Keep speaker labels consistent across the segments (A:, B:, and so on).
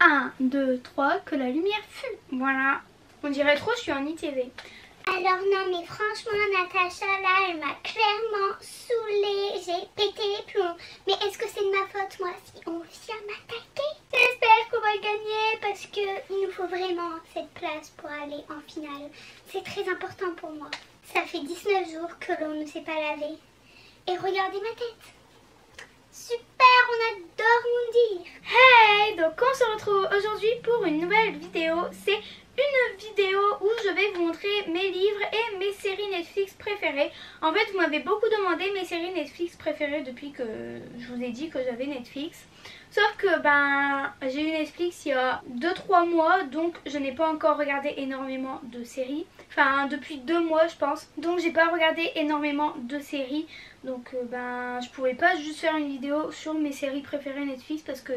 A: 1, 2, 3, que la lumière fut. Voilà. On dirait trop, je suis en ITV.
B: Alors non, mais franchement, Natacha, là, elle m'a clairement saoulée. J'ai pété les plombs. Mais est-ce que c'est de ma faute, moi, si on vient m'attaquer? J'espère qu'on va gagner parce qu'il nous faut vraiment cette place pour aller en finale. C'est très important pour moi. Ça fait 19 jours que l'on ne s'est pas lavé. Et regardez ma tête. Super, on adore Moundir.
A: Hey, donc on se retrouve aujourd'hui pour une nouvelle vidéo. C'est une vidéo où je vais vous montrer mes livres et mes séries Netflix préférées. En fait, vous m'avez beaucoup demandé mes séries Netflix préférées depuis que je vous ai dit que j'avais Netflix. Sauf que j'ai eu Netflix il y a 2-3 mois, donc je n'ai pas encore regardé énormément de séries. Enfin, depuis 2 mois je pense. Donc j'ai pas regardé énormément de séries. Donc je pouvais pas juste faire une vidéo sur mes séries préférées Netflix parce que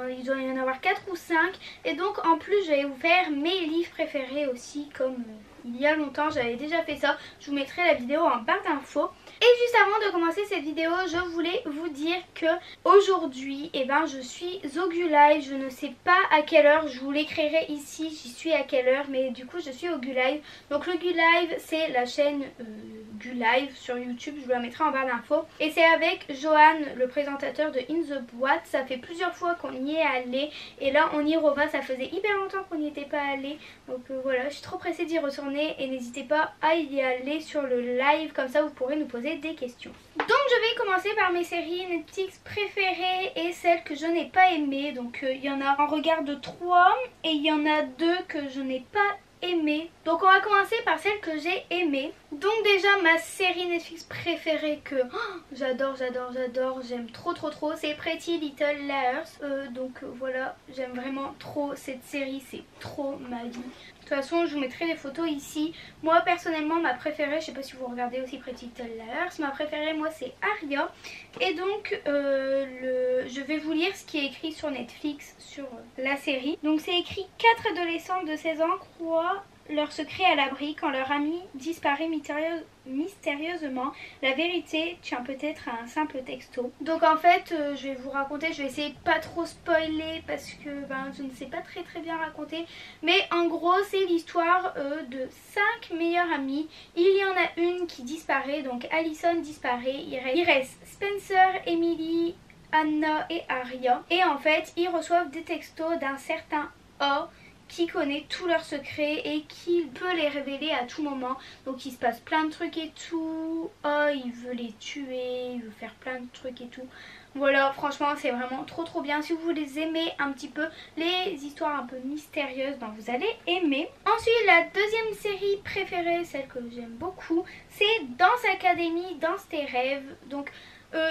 A: il doit y en avoir 4 ou 5. Et donc en plus je vais vous faire mes livres préférés aussi, comme il y a longtemps j'avais déjà fait ça. Je vous mettrai la vidéo en barre d'infos. Et juste avant de commencer cette vidéo, je voulais vous dire que aujourd'hui je suis au GuLive. Je ne sais pas à quelle heure, je vous l'écrirai ici, j'y suis à quelle heure, mais du coup je suis au GuLive. Donc le GuLive, c'est la chaîne GuLive sur YouTube, je vous la mettrai en barre d'infos. Et c'est avec Johan, le présentateur de In The Boîte. Ça fait plusieurs fois qu'on y est allé et là on y reva, ça faisait hyper longtemps qu'on n'y était pas allé. Donc voilà, je suis trop pressée d'y retourner et n'hésitez pas à y aller sur le live, comme ça vous pourrez nous poser des questions. Donc je vais commencer par mes séries Netflix préférées et celles que je n'ai pas aimées. Donc il y en a en regard de 3 et il y en a 2 que je n'ai pas aimées. Donc on va commencer par celle que j'ai aimée. Donc déjà ma série Netflix préférée que j'adore, j'aime trop, c'est Pretty Little Liars. Donc voilà, j'aime vraiment trop cette série, c'est trop ma vie. De toute façon je vous mettrai les photos ici. Moi personnellement ma préférée, je sais pas si vous regardez aussi Pretty Little Liars, ma préférée moi c'est Aria. Et donc je vais vous lire ce qui est écrit sur Netflix sur la série. Donc c'est écrit: 4 adolescentes de 16 ans croient leur secret à l'abri quand leur ami disparaît mystérieusement. La vérité tient peut-être à un simple texto. Donc en fait je vais vous raconter, je vais essayer de pas trop spoiler parce que je ne sais pas très bien raconter. Mais en gros c'est l'histoire de 5 meilleures amies. Il y en a une qui disparaît, donc Allison disparaît. Il reste Spencer, Emily, Anna et Aria. Et en fait ils reçoivent des textos d'un certain O qui connaît tous leurs secrets et qui peut les révéler à tout moment. Donc il se passe plein de trucs et tout. Oh, il veut les tuer, il veut faire plein de trucs et tout. Voilà, franchement c'est vraiment trop bien. Si vous les aimez un petit peu les histoires un peu mystérieuses, vous allez aimer. Ensuite la deuxième série préférée, celle que j'aime beaucoup, c'est Dance Academy, Danse tes rêves. Donc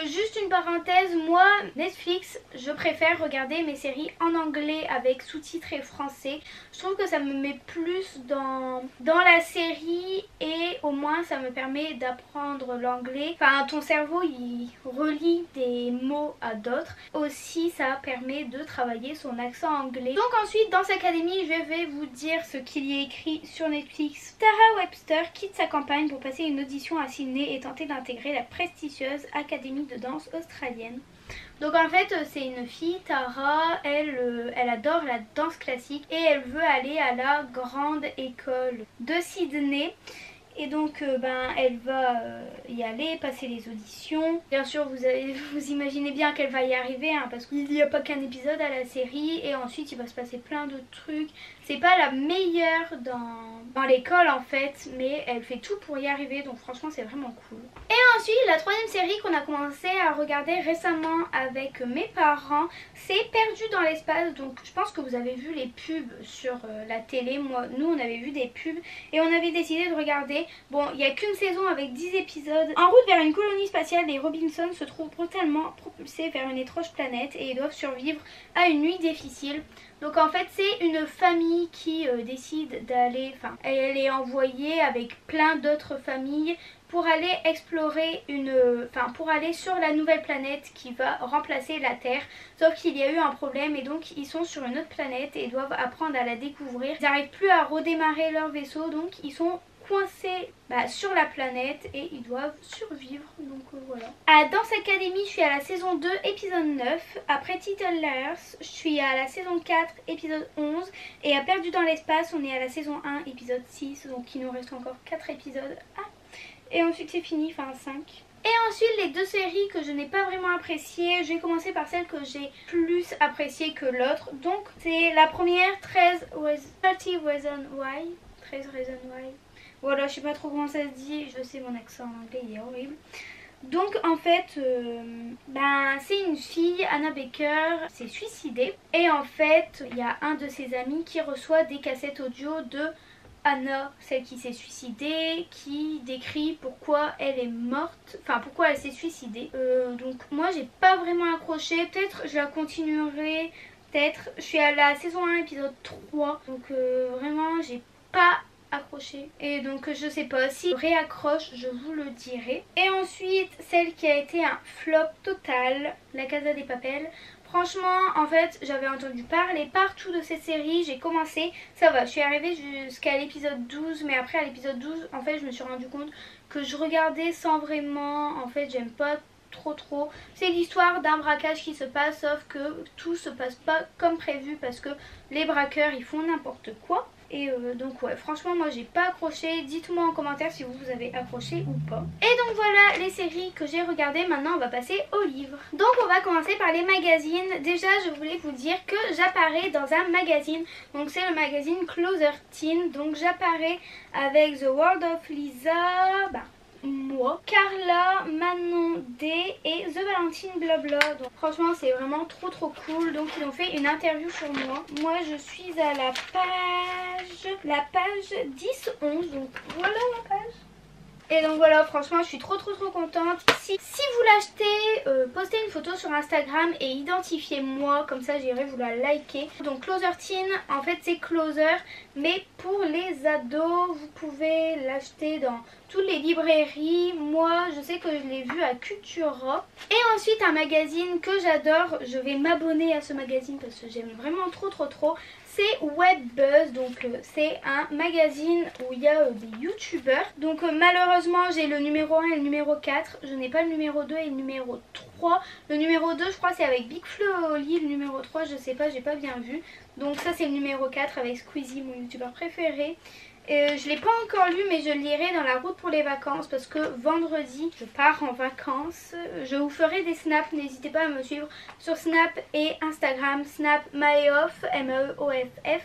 A: juste une parenthèse, moi Netflix je préfère regarder mes séries en anglais avec sous-titres et français. Je trouve que ça me met plus dans la série et au moins ça me permet d'apprendre l'anglais. Enfin ton cerveau il relie des mots à d'autres. Aussi ça permet de travailler son accent anglais. Donc ensuite dans cette académie je vais vous dire ce qu'il y a écrit sur Netflix. Tara Webster quitte sa campagne pour passer une audition à Sydney et tenter d'intégrer la prestigieuse académie de danse australienne. Donc en fait c'est une fille, Tara, elle adore la danse classique et elle veut aller à la grande école de Sydney. Et donc elle va y aller, passer les auditions. Bien sûr vous imaginez bien qu'elle va y arriver parce qu'il n'y a pas qu'un épisode à la série. Et ensuite il va se passer plein de trucs. C'est pas la meilleure dans l'école en fait, mais elle fait tout pour y arriver. Donc franchement c'est vraiment cool. Et ensuite la troisième série qu'on a commencé à regarder récemment avec mes parents, c'est Perdu dans l'espace. Donc je pense que vous avez vu les pubs sur la télé. Nous on avait vu des pubs et on avait décidé de regarder. Bon, il n'y a qu'une saison avec 10 épisodes. En route vers une colonie spatiale, les Robinson se trouvent brutalement propulsés vers une étrange planète et ils doivent survivre à une nuit difficile. Donc en fait c'est une famille qui décide d'aller, elle est envoyée avec plein d'autres familles pour aller explorer pour aller sur la nouvelle planète qui va remplacer la Terre. Sauf qu'il y a eu un problème et donc ils sont sur une autre planète et doivent apprendre à la découvrir. Ils n'arrivent plus à redémarrer leur vaisseau, donc ils sont coincés sur la planète et ils doivent survivre. Donc voilà. À Dance Academy, je suis à la saison 2, épisode 9. Après Little Liars, je suis à la saison 4, épisode 11. Et à Perdu dans l'espace, on est à la saison 1, épisode 6. Donc il nous reste encore 4 épisodes. Et ensuite c'est fini, enfin 5. Et ensuite les 2 séries que je n'ai pas vraiment appréciées, je vais commencer par celle que j'ai plus appréciée que l'autre. Donc c'est la première, 13 Reasons Why. 13 Reasons Why. Voilà, je sais pas trop comment ça se dit, je sais mon accent en anglais il est horrible. Donc en fait, c'est une fille, Anna Baker, s'est suicidée. Et en fait, il y a un de ses amis qui reçoit des cassettes audio de Anna, celle qui s'est suicidée, qui décrit pourquoi elle est morte, enfin pourquoi elle s'est suicidée. Donc moi j'ai pas vraiment accroché, peut-être je la continuerai, peut-être. Je suis à la saison 1 épisode 3, donc vraiment j'ai pas accroché. Et donc je sais pas, si je réaccroche je vous le dirai. Et ensuite celle qui a été un flop total, La Casa de Papel. Franchement, en fait, j'avais entendu parler partout de cette série, j'ai commencé, ça va, je suis arrivée jusqu'à l'épisode 12, mais après à l'épisode 12, en fait, je me suis rendu compte que je regardais sans vraiment, en fait, j'aime pas trop. C'est l'histoire d'un braquage qui se passe, sauf que tout se passe pas comme prévu parce que les braqueurs, ils font n'importe quoi. Et donc ouais, franchement moi j'ai pas accroché. Dites-moi en commentaire si vous avez accroché ou pas. Et donc voilà les séries que j'ai regardées. Maintenant on va passer aux livres. Donc on va commencer par les magazines. Déjà je voulais vous dire que j'apparais dans un magazine. Donc c'est le magazine Closer Teen. Donc j'apparais avec The World of Lisa, moi, Carla, Manon D et The Valentine Blabla. Donc franchement c'est vraiment trop cool. Donc ils ont fait une interview sur moi. Moi je suis à la page 10-11. Donc voilà la page. Et donc voilà, franchement je suis trop contente. Si vous l'achetez, postez une photo sur Instagram et identifiez-moi, comme ça j'irai vous la liker. Donc Closer Teen, en fait c'est Closer, mais pour les ados, vous pouvez l'acheter dans toutes les librairies. Moi je sais que je l'ai vu à Cultura. Et ensuite un magazine que j'adore, je vais m'abonner à ce magazine parce que j'aime vraiment trop. C'est WebBuzz, donc c'est un magazine où il y a des youtubeurs. Donc malheureusement j'ai le numéro 1 et le numéro 4, je n'ai pas le numéro 2 et le numéro 3. Le numéro 2 je crois c'est avec Big Flo et Oli, le numéro 3 je sais pas, j'ai pas bien vu. Donc ça c'est le numéro 4 avec Squeezie, mon youtubeur préféré. Je l'ai pas encore lu mais je le lirai dans la route pour les vacances parce que vendredi je pars en vacances. Je vous ferai des snaps, n'hésitez pas à me suivre sur Snap et Instagram. Snap Maeoff, M-E-O-F-F,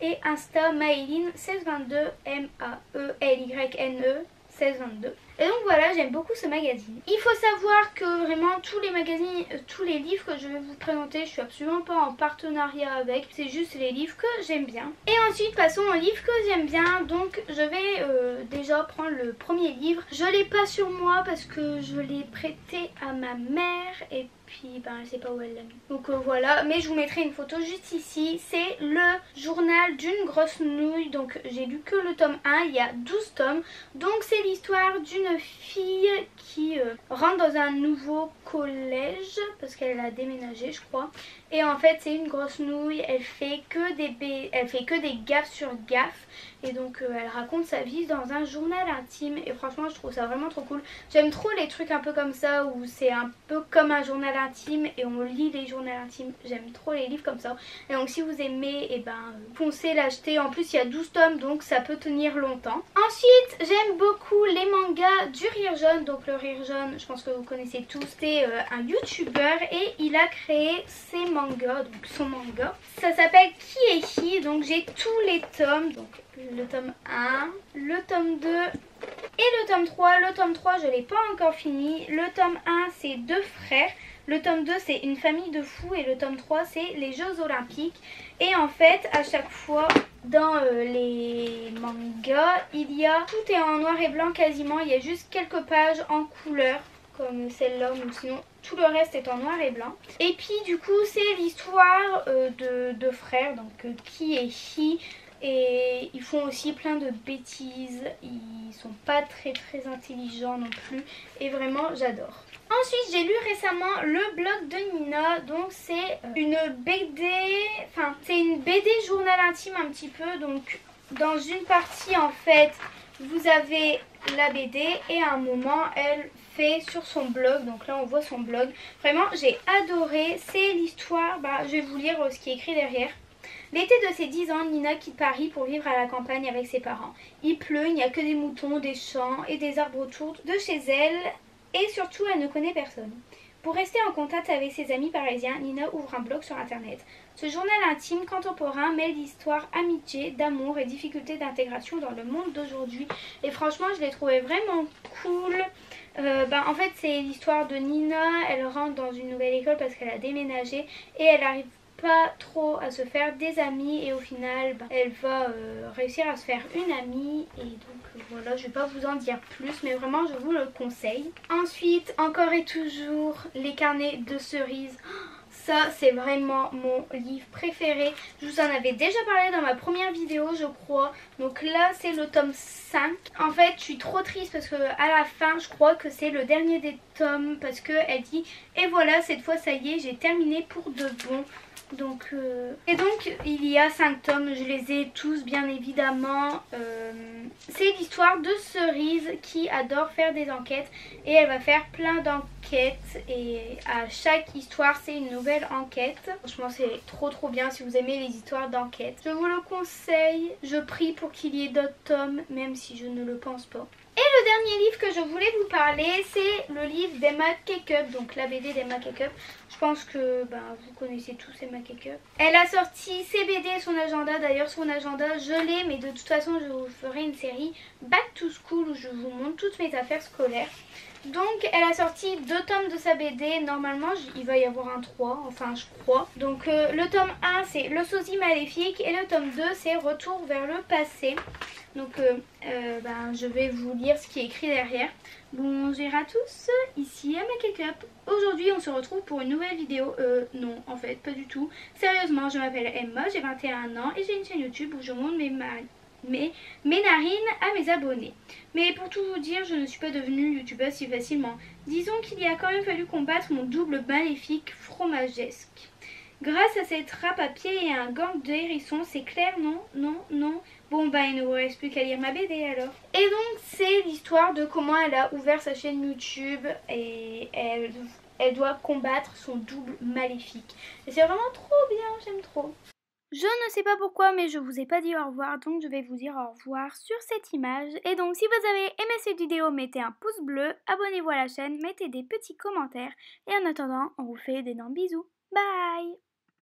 A: et Insta Maëline 1622, M-A-E-L-Y-N-E 1622. Et donc voilà, j'aime beaucoup ce magazine. Il faut savoir que vraiment tous les magazines, tous les livres que je vais vous présenter, je suis absolument pas en partenariat avec. C'est juste les livres que j'aime bien. Et ensuite passons aux livres que j'aime bien. Donc je vais déjà prendre le premier livre. Je l'ai pas sur moi parce que je l'ai prêté à ma mère et puis je sais pas où elle l'a mis. Donc voilà, mais je vous mettrai une photo juste ici. C'est le journal d'une grosse nouille. Donc j'ai lu que le tome 1, il y a 12 tomes. Donc c'est l'histoire d'une fille qui rentre dans un nouveau collège parce qu'elle a déménagé je crois. Et en fait c'est une grosse nouille, elle fait que des gaffes sur gaffes. Et donc elle raconte sa vie dans un journal intime. Et franchement je trouve ça vraiment trop cool. J'aime trop les trucs un peu comme ça où c'est un peu comme un journal intime et on lit les journaux intimes. J'aime trop les livres comme ça. Et donc si vous aimez, foncez l'acheter. En plus il y a 12 tomes donc ça peut tenir longtemps. Ensuite j'aime beaucoup les mangas du Rire Jaune. Donc le Rire Jaune, je pense que vous connaissez tous, c'est un youtubeur et il a créé ses mangas, donc son manga. Ça s'appelle Qui est Qui. Donc j'ai tous les tomes. Donc le tome 1, le tome 2 et le tome 3. Le tome 3 je l'ai pas encore fini. Le tome 1 c'est 2 frères. Le tome 2 c'est Une famille de fous et le tome 3 c'est Les Jeux Olympiques. Et en fait à chaque fois dans les mangas tout est en noir et blanc quasiment. Il y a juste quelques pages en couleur comme celle-là, mais sinon tout le reste est en noir et blanc. Et puis du coup c'est l'histoire de frères, donc Qui est Qui. Et ils font aussi plein de bêtises, ils sont pas très intelligents non plus. Et vraiment j'adore. Ensuite j'ai lu récemment Le Blog de Nina. Donc c'est une BD, c'est une BD journal intime un petit peu. Donc dans une partie en fait vous avez la BD et à un moment elle fait sur son blog, donc là on voit son blog. Vraiment j'ai adoré, c'est l'histoire, je vais vous lire ce qui est écrit derrière. L'été de ses 10 ans, Nina quitte Paris pour vivre à la campagne avec ses parents. Il pleut, il n'y a que des moutons, des champs et des arbres autour de chez elle et surtout elle ne connaît personne. Pour rester en contact avec ses amis parisiens, Nina ouvre un blog sur internet. Ce journal intime contemporain mêle d'histoires, amitié, d'amour et difficultés d'intégration dans le monde d'aujourd'hui. Et franchement, je l'ai trouvé vraiment cool. En fait, c'est l'histoire de Nina. Elle rentre dans une nouvelle école parce qu'elle a déménagé et elle arrive pas trop à se faire des amis et au final elle va réussir à se faire une amie et donc voilà, je vais pas vous en dire plus mais vraiment je vous le conseille. Ensuite, encore et toujours, les carnets de cerises. Ça c'est vraiment mon livre préféré. Je vous en avais déjà parlé dans ma première vidéo je crois. Donc là c'est le tome 5. En fait je suis trop triste parce que à la fin je crois que c'est le dernier des tomes. Parce qu'elle dit et voilà cette fois ça y est j'ai terminé pour de bon. Donc, il y a 5 tomes, je les ai tous bien évidemment. C'est l'histoire de Cerise qui adore faire des enquêtes et elle va faire plein d'enquêtes et à chaque histoire c'est une nouvelle enquête. Franchement c'est trop bien si vous aimez les histoires d'enquête. Je vous le conseille, je prie pour qu'il y ait d'autres tomes même si je ne le pense pas. Et le dernier livre que je voulais vous parler, c'est le livre d'Emma Cakeup, donc la BD d'Emma Cakeup. Je pense que vous connaissez tous Emma Cakeup. Elle a sorti ses BD et son agenda. D'ailleurs son agenda je l'ai, mais de toute façon je vous ferai une série Back to School où je vous montre toutes mes affaires scolaires. Donc elle a sorti 2 tomes de sa BD, normalement il va y avoir un 3, enfin je crois. Donc le tome 1 c'est Le sosie maléfique et le tome 2 c'est Retour vers le passé. Donc je vais vous lire ce qui est écrit derrière. Bonjour à tous, ici Emma Cakeup. Aujourd'hui on se retrouve pour une nouvelle vidéo. Non en fait pas du tout. Sérieusement je m'appelle Emma, j'ai 21 ans et j'ai une chaîne YouTube où je montre mes narines à mes abonnés. Mais pour tout vous dire, je ne suis pas devenue youtubeuse si facilement. Disons qu'il y a quand même fallu combattre mon double maléfique fromagesque. Grâce à cette trappe à pied et à un gang de hérissons, c'est clair, non? Bon il ne vous reste plus qu'à lire ma BD alors. Et donc c'est l'histoire de comment elle a ouvert sa chaîne YouTube et elle doit combattre son double maléfique. Et c'est vraiment trop bien, j'aime trop. Je ne sais pas pourquoi mais je vous ai pas dit au revoir donc je vais vous dire au revoir sur cette image. Et donc si vous avez aimé cette vidéo mettez un pouce bleu, abonnez-vous à la chaîne, mettez des petits commentaires et en attendant on vous fait d'énormes bisous. Bye!